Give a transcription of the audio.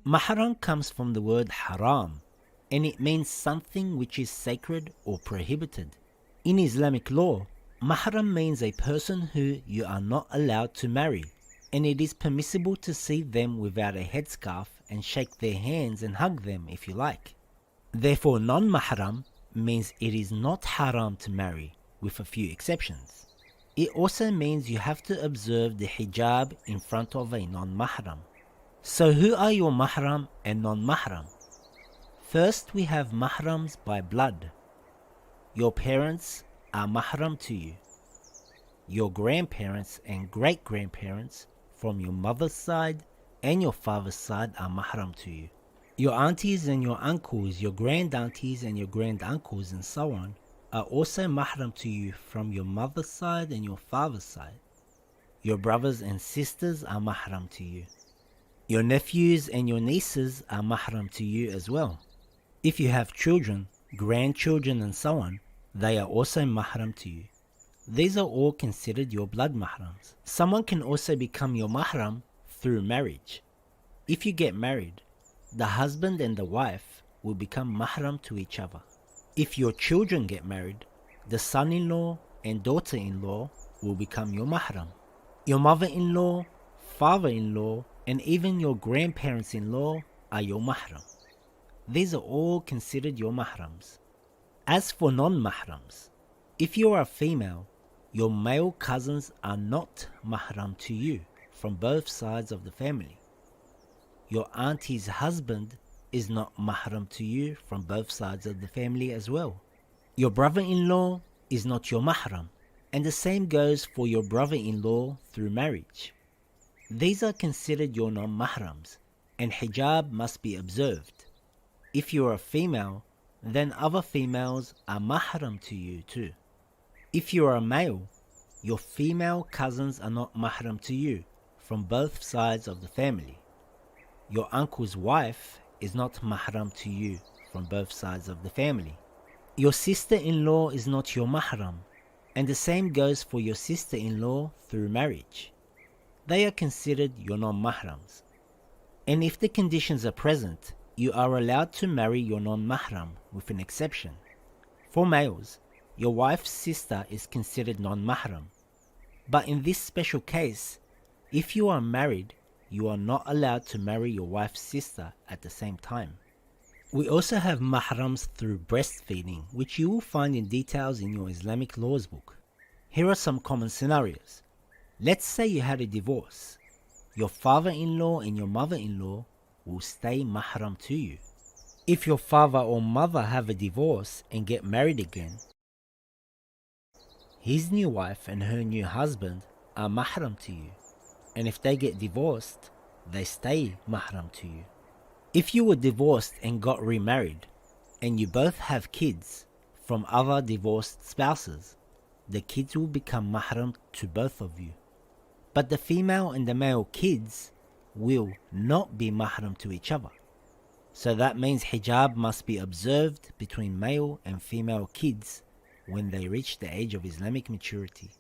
Mahram comes from the word haram, and it means something which is sacred or prohibited. In Islamic law, mahram means a person who you are not allowed to marry, and it is permissible to see them without a headscarf and shake their hands and hug them if you like. Therefore, non-mahram means it is not haram to marry, with a few exceptions. It also means you have to observe the hijab in front of a non-mahram. So who are your mahram and non-mahram? First, we have mahrams by blood. Your parents are mahram to you. Your grandparents and great-grandparents from your mother's side and your father's side are mahram to you. Your aunties and your uncles, your grand-aunties and your grand-uncles and so on are also mahram to you from your mother's side and your father's side. Your brothers and sisters are mahram to you. Your nephews and your nieces are mahram to you as well. If you have children, grandchildren and so on, they are also mahram to you. These are all considered your blood mahrams. Someone can also become your mahram through marriage. If you get married, the husband and the wife will become mahram to each other. If your children get married, the son-in-law and daughter-in-law will become your mahram. Your mother-in-law, father-in-law, and even your grandparents-in-law are your mahram. These are all considered your mahrams. As for non-mahrams, if you are a female, your male cousins are not mahram to you from both sides of the family. Your auntie's husband is not mahram to you from both sides of the family as well. Your brother-in-law is not your mahram, and the same goes for your brother-in-law through marriage. These are considered your non-mahrams, and hijab must be observed. If you are a female, then other females are mahram to you too. If you are a male, your female cousins are not mahram to you from both sides of the family. Your uncle's wife is not mahram to you from both sides of the family. Your sister-in-law is not your mahram, and the same goes for your sister-in-law through marriage. They are considered your non-mahrams. And if the conditions are present, you are allowed to marry your non-mahram with an exception. For males, your wife's sister is considered non-mahram. But in this special case, if you are married, you are not allowed to marry your wife's sister at the same time. We also have mahrams through breastfeeding, which you will find in details in your Islamic laws book. Here are some common scenarios. Let's say you had a divorce. Your father-in-law and your mother-in-law will stay mahram to you. If your father or mother have a divorce and get married again, his new wife and her new husband are mahram to you. And if they get divorced, they stay mahram to you. If you were divorced and got remarried, and you both have kids from other divorced spouses, the kids will become mahram to both of you. But the female and the male kids will not be mahram to each other. So that means hijab must be observed between male and female kids when they reach the age of Islamic maturity.